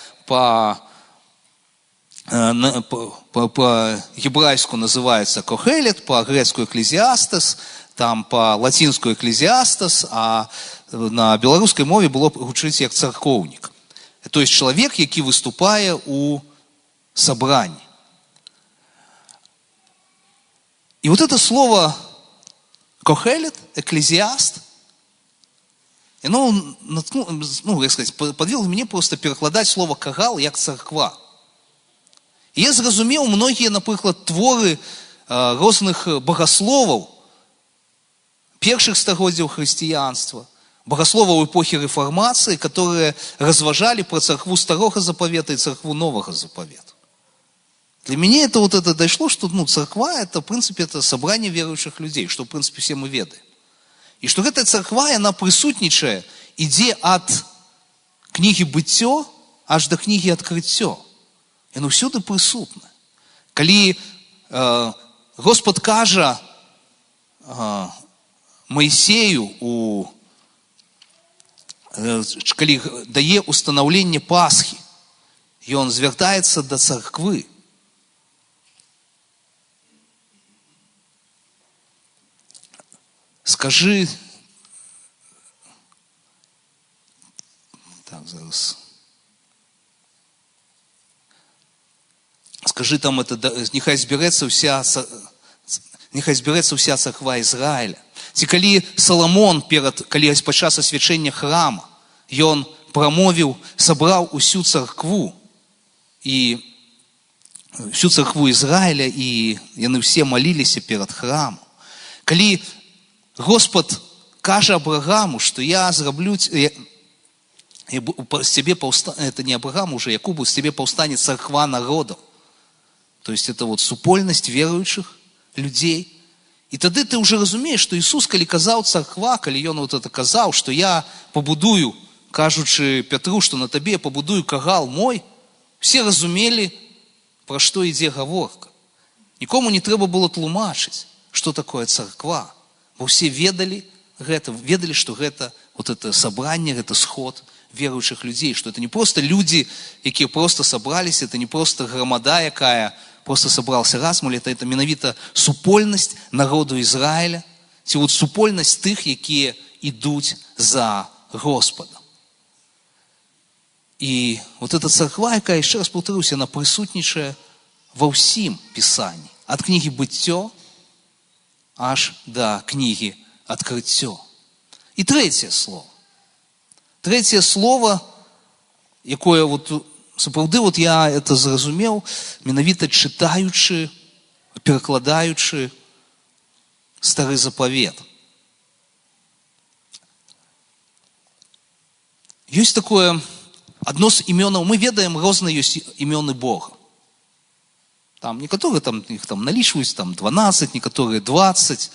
по-гебрайску называется «кохелет», по-грецку «экклезиастес», там по-латинску «экклезиастес», а на беларускай мове было гучыць як «царкоўнік». То есть человек, які выступае у собрании. И вот это слово «кохелет», «экклезиаст», оно, як сказать, подвело мне просто перакладаць слово «кагал» як «царква». І я зразумеў многія, напрыклад, творы розных богословаў першых стагоддзяў хрысціянства, богословаў эпохи реформации, которые разважали про церкву Старого Заповета и церкву Нового Заповета. Для меня это вот это дошло, что церква это, в принципе, это собрание верующих людей, что, в принципе, все мы ведаем. И что эта церква, она присутнічае, ідзе от книги «Быццё» аж до книги «Адкрыццё». И оно всюду присутно. Калі Господь кажа Моисею у калі дае устанаўленне Пасхі, ён звяртаецца да царквы. Скажи, так, зараз. Скажи там это, нехай зберэцца ўся царква Ізраіля. Ці калі Саламон, калі падчас асвячэння храма, ён прамовіў, сабраў усю царкву Ізраіля, і яны ўсе маліліся перад храмам. Калі Господ кажа Абрагаму, што я зраблю, з цябе это не Абрагаму уже, Якубу, з цябе паўстане царква народаў. То есть это вот супольнасць веруючых людзей. І тады ты уже разумееш, што Ісус, калі казаў царква, калі ён вот это казаў, што я пабудую, кажучы Пятру, што на табе пабудую кагал мой, все разумелі, пра што ідзе гаворка. Нікому не трэба было тлумачыць, што такое царква. Бо ўсе ведалі, што гэта вот это сабранне, гэта сход веруючых людзей, што это не просто людзі, якія просто сабраліся, это не просто грамада, якая просто сабралася раз, это менавіта супольнасць народу Ізраіля, ці вот супольнасць тых, якія ідуць за Господом. І вот эта царква, якая, яшчэ раз паўтаруся, она прысутнічае ва ўсім пісанні. Ад кнігі «Быццё» аж до книги «Открыццё». И третье слово. Третье слово, якое вот, сапраўды, вот я это зразумеў, менавіта чытаючы, перакладаючы Стары Запавет. Ёсць такое, одно з імёнаў, мы ведаем, розныя ёсць імёны Бога. Там некоторые их налічваюць, 12, некоторые 20.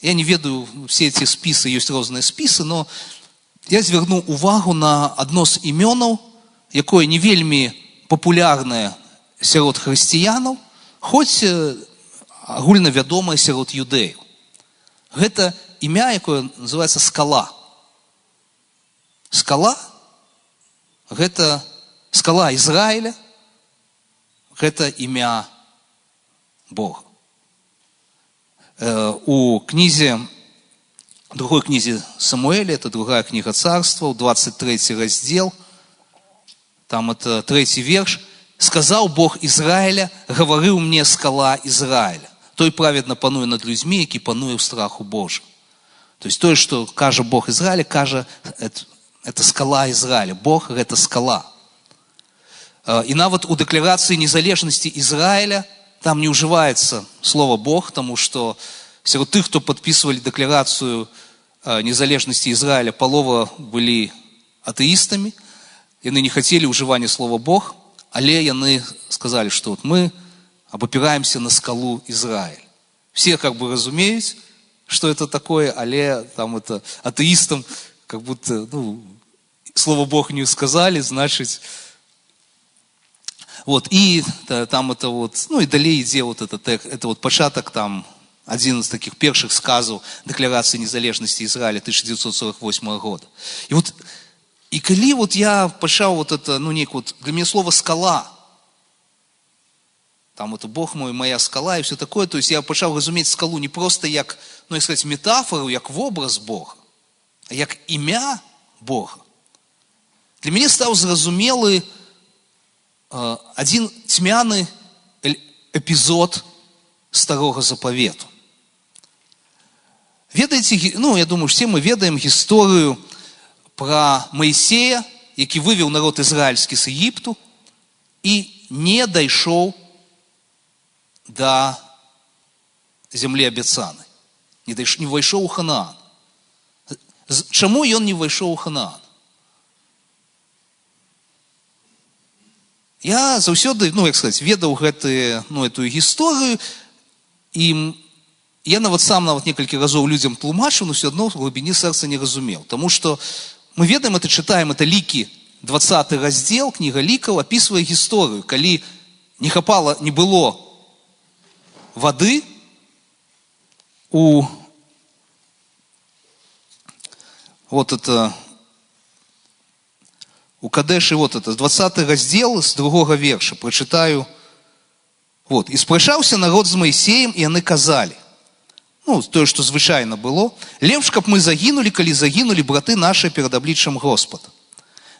Я не ведаю, все эти списы, есть разные списы, но я звярнуў увагу на одно з імёнаў, якое не вельмі папулярнае сярод хрысціянаў, хоць агульнавядомае сярод юдэяў. Гэта імя, якое называецца Скала. Скала – гэта скала Ізраіля, гэта імя Бога. У другой кнізе Самуэля, это другая книга Царстваў, 23 раздел, там это 3 верш. «Сказаў Бог Ізраіля, гаварыў мне скала Ізраіля. Той праведна пануе над людзьмі, які пануе ў страху Божым». То есть тое, што кажа Бог Ізраіля, кажа, это скала Ізраіля. Бог – гэта скала. И нават у декларации незалежности Израиля там не уживается слово «Бог», потому что среди тех, кто подписывали декларацию незалежности Израиля, полова были атеистами, и они не хотели уживания слова «Бог», але яны сказали, что вот мы опираемся на скалу Израиль. Все как бы разумеют, что это такое, але там это атеистам как будто, слово «Бог» не сказали, значит... Вот, и там это вот, и далее ідзе вот это вот пачатак там, один из таких першых сказаў Декларации незалежности Израиля 1948 года. И вот, и калі вот я пачаў вот это, вот, для меня слово «скала», там это «Бог мой, моя скала» и все такое, то есть я пачаў разумець скалу не просто як, як сказать, метафору, як вобраз Бога, а як імя Бога. Для мяне стаў зразумелы один цьмяны эпизод Старого Заповету. Ведаеце, я думаю, все мы ведаем историю про Моисея, які вывел народ израильский с Египту и не дайшоў до земли обетованной. Не войшоў у Ханаан. Чаму ён не войшоў у Ханаан? Я заўсёды, як сказаць, ведаў эту гісторыю, і я сам некалькі разоў людзям тлумачыў, но все адно в глыбіні сэрца не разумеў. Таму што мы ведаем, это чытаем, это Лікі, 20 раздзел, кніга Лікаў, апісвае гісторыю, калі не было вады вот это у Кадеші, вот это, 20 раздел з 2 верша, прочитаю. Вот. «І спрачаўся народ з Маісеем, і яны казалі». Ну, тое, што звычайна было. «Лепш, каб мы загінулі, калі загінулі браты наши перад абліччам Господа.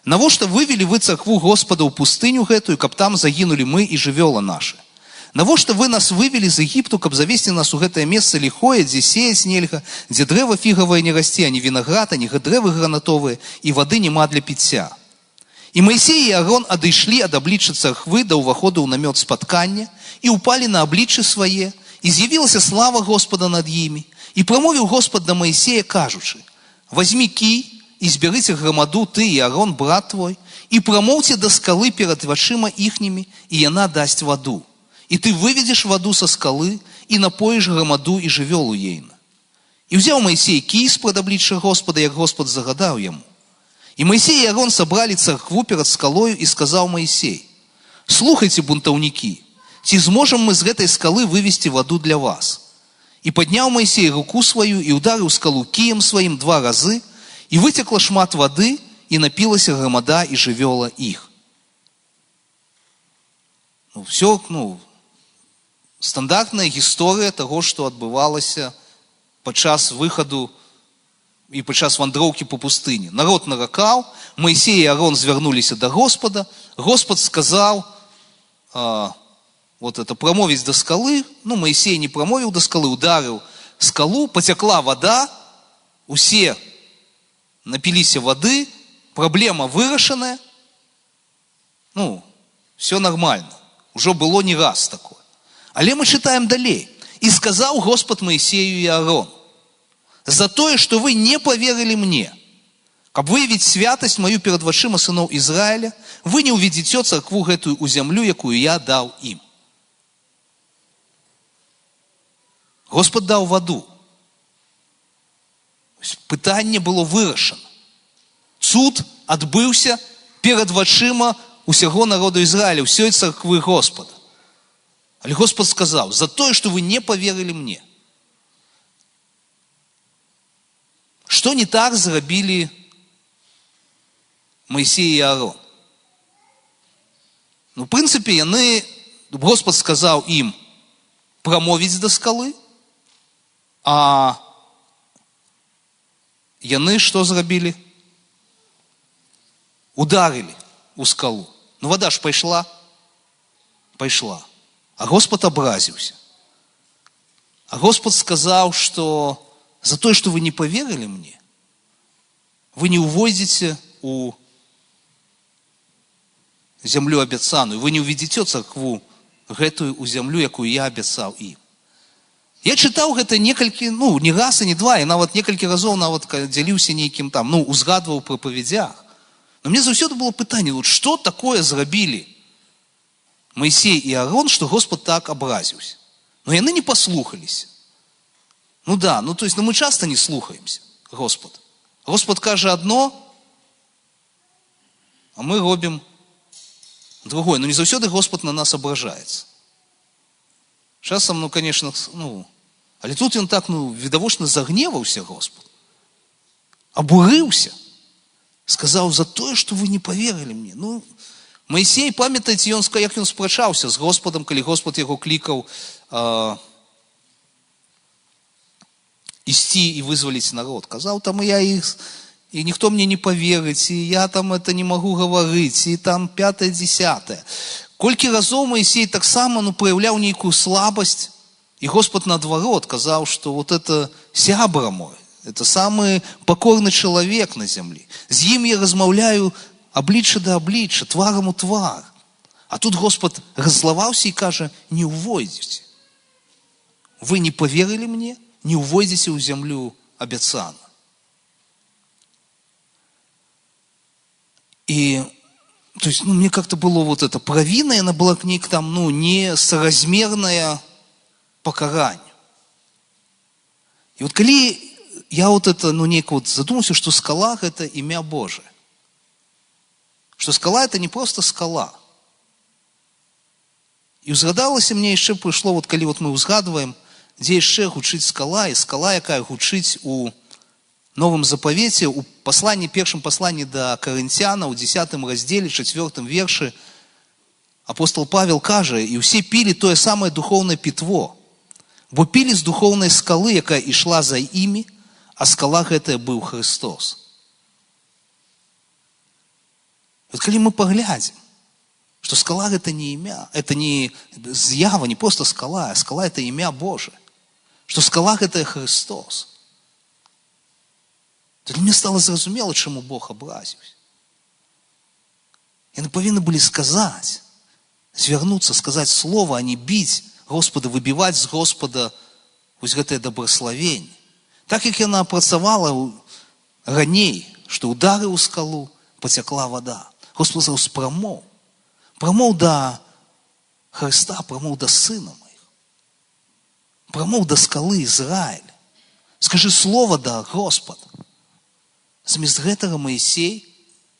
Навошта вывели вы царкву Господа ў пустыню гэтую, каб там загінулі мы і жывёла наша? Навошта вы нас вывели з Егіпту, каб завесці нас у гэтае месца ліхое, дзе сеяць нельга, дзе дрэва фігавае не расце, ані вінаград, ані дрэвы гранатовыя, і вады няма для піцця? І Маісей і Аарон адышлі ад аблічча царквы да ўваходу ў намёт спаткання і ўпалі на абліччы свае, і з'явілася слава Господа над імі. І прамовіў Господ да Маісея, кажучы: «Возьми кій і збярыце грамаду ты і Аарон, брат твой, і прамоўце да скалы перад вачыма іхнімі, і яна дасць ваду. І ты выведзеш ваду са скалы, і напоіш грамаду і жывёлу ейна». І ўзяў Маісей кій з-прад аблічча Господа, як Господ загадаў яму. І Маісей і Аарон сабралі царкву перад скалою, і сказаў Маісей: «Слухайце, бунтаўнікі, ці зможам мы з гэтай скалы вывесці ваду для вас?» І падняў Маісей руку сваю і ударыў скалу кіем сваім 2 разы, і выцекла шмат вады, і напілася грамада і жывёла іх. Все, стандартная гісторыя таго, што адбывалася падчас выхаду і падчас вандроўкі по пустыні. Народ наракаў, Маісей і Аарон звярнуліся да Господа, Господ сказаў прамовіць да скалы, Маісей не прамовіў да скалы, ударыў скалу, пацякла вада, усе напіліся вады, праблема вырашаная, все нормально, ужо было не раз такое. Але мы читаем далей. «І сказаў Господ Маісею і Аарону: за тое, што вы не поверили мне, каб выявіць святасць мою перад вачыма сыноў Ізраіля, вы не уведзіце царкву гэтую у зямлю, якую я даў ім». Господ даў ваду. Пытанне было вырашана. Цуд адбыўся перад вачыма усяго народу Ізраіля, ўсёй царквы Господа. Але Господ сказаў: за тое, што вы не поверили мне. Што не так зрабілі Маісей і Аарон? В прынцыпе, Господ сказаў ім прамовіць да скалы, а яны што зрабілі? Ударылі у скалу. Вода ж пайшла. А Господ абразіўся. А Господ сказаў, што за тое, што вы не поверили мне, вы не увойдзеце у зямлю абяцаную, вы не уведзеце царкву гэтую у зямлю, якую я абяцаў ім. Я чытаў гэта некалькі, не раз і не два, і нават некалькі разоў нават дзяліўся нейкім там, узгадваў пры павядзях. Но мне заўсёды было пытанне, што такое зрабілі Маісей і Аарон, што Господ так абразіўся. Но яны не паслухаліся. Мы часто не слухаемся Господа. Господ кажа адно, а мы робім другое. Не заўсёды Господ на нас абражаецца. Часам, конечно, але тут ён так, відавочна загневаўся Господ. Абурыўся. Сказаў: за тое, што вы не поверили мне. Маісей, памятаеце, як ён спрачаўся з Господам, калі Господ яго клікаў ісці і вызваліць народ. Казаў, там я іх, і ніхто мне не поверыць, і я там это не магу гаварыць, і там 5-10. Колькі разоў Маісей таксама праяўляў нейкую слабасць, і Господ наадварот казаў, што это сябра мой, это самый покорный чалавек на зямлі. З ім я размаўляю аблічча да аблічча, тварам у твар. А тут Господ раззлаваўся і кажа: не увойдзеце. Вы не поверили мне, не увойдзеце ў зямлю абяцаную. И, мне как-то было эта провина, она была к ней там, несоразмерное покаранию. И коли я задумался, что скала это имя Божие. Что скала это не просто скала. И узгадалася мне еще пришло, коли мы узгадываем, где еще гучить скала, и скала, якая гучить у Новым Запавеце, у першым пасланні да Карынцяна, у 10 раздзеле, 4 вершы, апостол Павел кажа: «І ўсе пілі тое самае духоўнае пітво, бо пілі з духоўнай скалы, якая ішла за імі, а скала гэтая быў Христос». Вот калі мы паглядзім, што скала гэта не імя, это не з'ява, не просто скала, а скала это імя Божие, што скала гэта Христос, то для мяне стала зразумела, чаму Бог абразіўся. Яны павінны былі сказаць, звярнуцца, сказаць слова, а не біць Господа, выбіваць з Господа вось гэтае дабраславенне. Так як яна працавала раней, што ўдарыў у скалу, пацякла вада. Господ сказаў: прамоў да Христа, прамоў да Сына Маіх, прамоў да скалы Ізраіля. Скажы слова да Господа. Замест гэтага Маісей,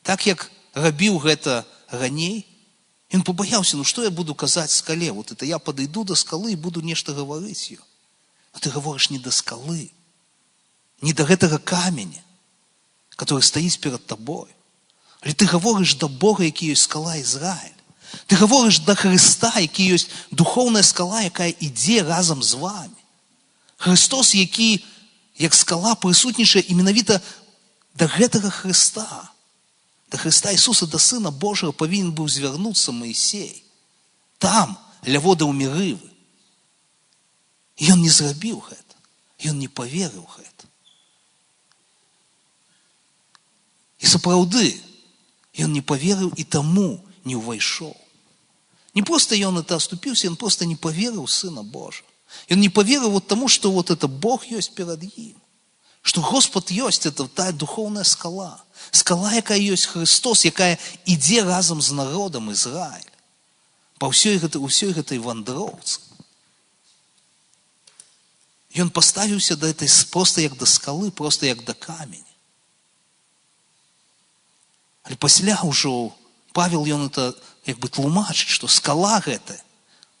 так як рабіў гэта раней, ён пабаяўся: што я буду казаць скале? Вот это я падыйду да скалы і буду нешта гаварыць ёй. А ты гаворыш не да скалы, не да гэтага каменя, который стаіць перад табой. Але ты гаворыш да Бога, які ёсць скала Ізраіля. Ты гаворыш да Христа, які ёсць духоўная скала, якая ідзе разам з вами. Христос, які, як скала, прысутнічае і менавіта да гэтага Христа, да Христа Ісуса, да Сына Божага павінен быў звярнуцца Маісей. Там, ля водаў Мерывы. І ён не зрабіў гэта. Ён не паверыў гэта. І сапраўды, ён не паверыў і таму не ўвайшоў. Не просто ён это оступіўся, ён просто не паверыў Сына Божа. Ён не паверыў вот таму, што вот это Бог ёсць перад ім. Што Господ ёсць, это тая духоўная скала. Скала, якая ёсць Христос, якая ідзе разам з народам Ізраіля. Па ўсёй гэтай вандроўцы. Ён паставіўся да этой проста як да скалы, проста як да каменя. Але пасля ўжо Павел, ён это як бы тлумачыць, што скала гэта,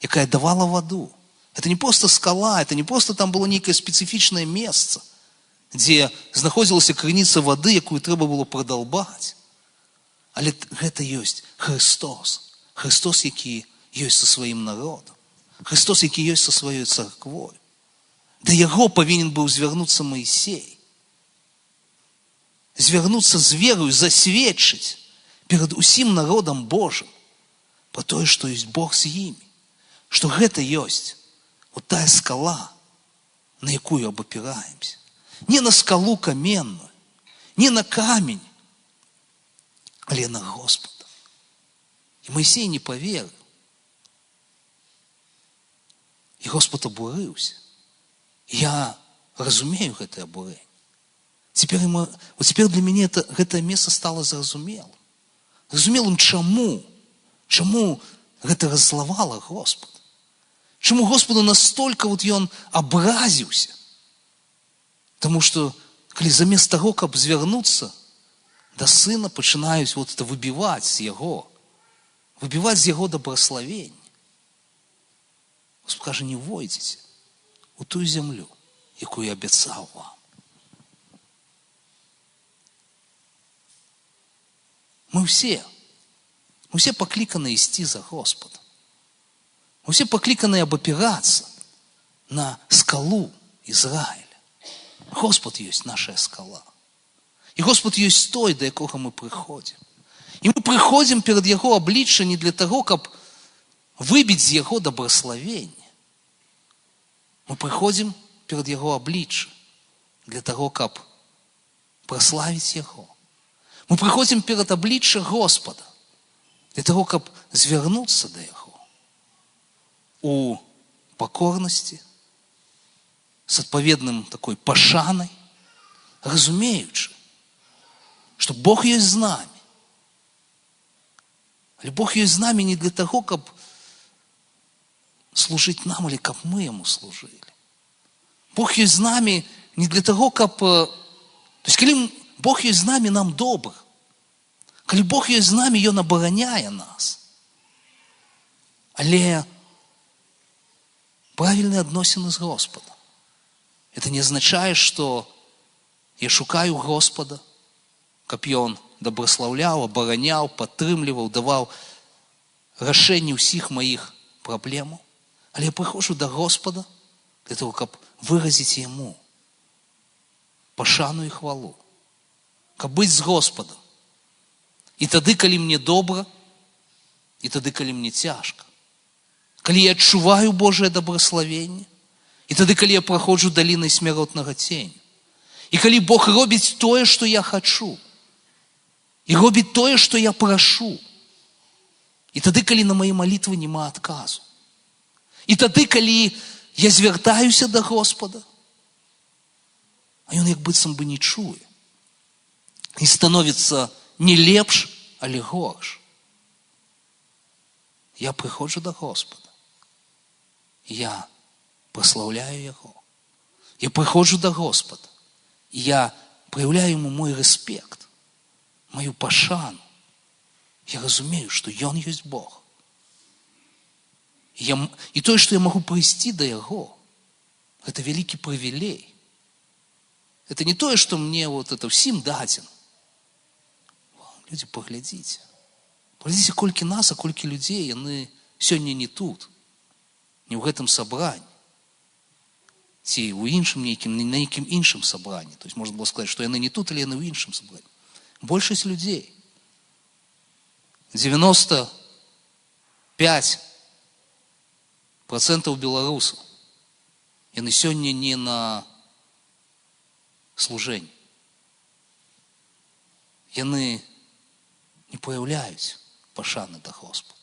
якая давала ваду. Это не просто скала, это не просто там было нейкае спецыфічнае месца, дзе знаходзілася крыніца вады, якую трэба было прадалбаць. Але гэта ёсць Христос. Христос, які ёсць са сваім народам. Христос, які ёсць са сваёй царквой. Да яго павінен быў звярнуцца Маісей. Звярнуцца з верою, засведчыць перад усім народам Божым пра тое, што ёсць Бог з імі. Што гэта ёсць вот тая скала, на якую абапіраемся. Не на скалу каменную, не на камень, але на Господа. І Маісей не паверыў. І Господ абурыўся. Я разумею гэтае абурэнне. Цяпер для мяне гэтае месца стала зразумелым. Зразумелым чаму гэта раззлавала Господа. Чаму Господу настолькі ён абразіўся. Таму што, калі замест таго, каб звярнуцца да Сына, пачынаюць вот это выбіваць з яго дабраславенне. Господь кажа: не войдзеце у тую зямлю, якую я абяцаў вам. Мы все пакліканы ісці за Господом. Мы все пакліканы абапірацца на скалу Ізраіля. Господ ёсць наша скала. І Господ ёсць той, да якога мы прыходзім. І мы прыходзім перад яго аблічча не для таго, каб выбіць з яго дабраславенне. Мы прыходзім перад яго аблічча для таго, каб праславіць яго. Мы прыходзім перад аблічча Господа для таго, каб звярнуцца да яго у пакорнасці, з адпаведным такой пашанай, разумеючы, што Бог ёсць з намі. Але Бог ёсць з намі не для таго, каб служыць нам, але каб мы яму служылі. Бог ёсць з намі не для таго, каб... То есть, калі Бог ёсць з намі, нам добра. Калі Бог ёсць з намі, ён абараняе нас. Але правільныя адносіны з Господом. Это не означает, что Я шукаю Господа, каб Ён добраславляў, абараняў, падтрымліваў, даваў рашэнне ўсіх маіх праблемаў. Але я прыходжу да Господа для того, каб выразіць Яму пашану і хвалу, каб быць з Господом. І тады, калі мне добра, і тады, калі мне цяжка. Калі я адчуваю Божае добраславенне, і тады, калі я праходжу далінай смяротнага ценя. І калі Бог робіць тое, што я хачу, і робіць тое, што я прашу. І тады, калі на мае малітвы няма адказу. І тады, калі я звяртаюся да Господа, а Ён як быццам бы не чуе. І становіцца не лепш, але горш. Я прыходжу да Господа. Я праслаўляю Яго. Я прыходжу да Господа. І я праяўляю Яму мой рэспект, маю пашану. Я разумею, што Ён ёсць Бог. І тое, што я магу прыйсці да Яго, гэта вялікі прывілей. Это не тое, што мне вот это ўсім дадзена. Людзі, паглядзіце. Паглядзіце, колькі нас, а колькі людзей, яны сёння не тут, не ў гэтым сабранні. Ці ў іншым нейкім, на нейкім іншым сабранні. То есть можна было сказаць, што яны не тут, але яны ў іншым сабранні. Большасць людзей. 95% беларусаў. Яны сёння не на служэнні. Яны не праяўляюць пашаны да Господа.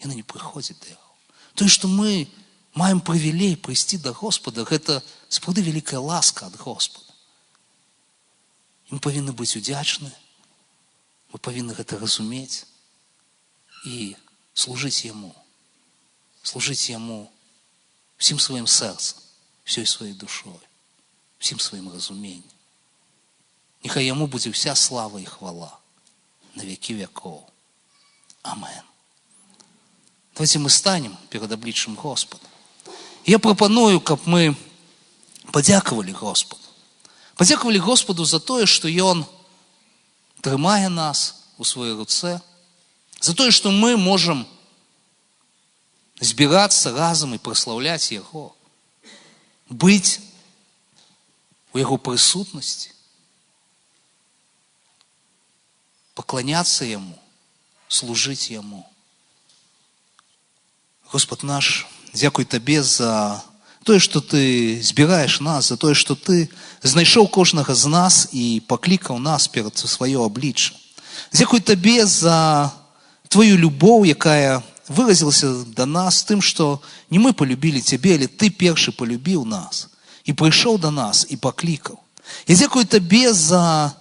Яны не прыходзяць да Яго. Тое, што мы маем прывілей прыйсці да Господа, гэта сапраўды вялікая ласка ад Господа. І мы павінны быць удзячныя, мы павінны гэта разумець і служыць Яму. Служыць Яму всім сваім сэрцам, всёй сваёй душой, всім сваім разуменнем. Нехай Яму будзе вся слава і хвала на векі векоў. Амен. Давайте мы станем перад абліччам Господа. Я прапаную, каб мы падзякавалі Господу. Падзякавалі Господу за тое, што Ён трымае нас у сваёй руцэ, за тое, што мы можам збірацца разам і праслаўляць Яго, быць у Яго прысутнасці, пакланяцца Яму, служыць Яму. Господ наш, дзякуй Табе за тое, што Ты збіраеш нас, за тое, што Ты знайшоў кожнага з нас і паклікаў нас перад сваё аблічча. Дзякуй Табе за Твою любоў, якая выразілася да нас тым, што не мы полюбілі Цябе, але Ты першы полюбіў нас і прыйшоў да нас і паклікаў. Я дзякую Табе за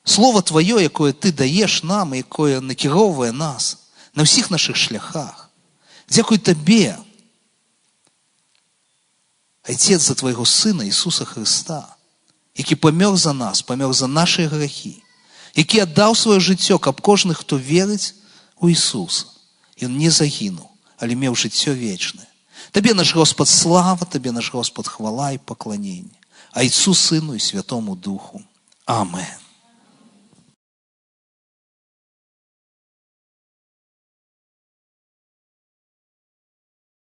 Слово Твоё, якое Ты даеш нам, якое накіроўвае нас на ўсіх нашых шляхах. Дзякуй Табе, Айцец, за Твайго Сына Ісуса Христа, які памёр за нас, памёр за нашыя грахі, які аддаў сваё жыццё, каб кожны, хто верыць у Ісуса, ён не загінуў, але меў жыццё вечнае. Табе, наш Господ, слава, Табе, наш Господ, хвала і пакланенне. Айцу, Сыну і Святому Духу. Амен.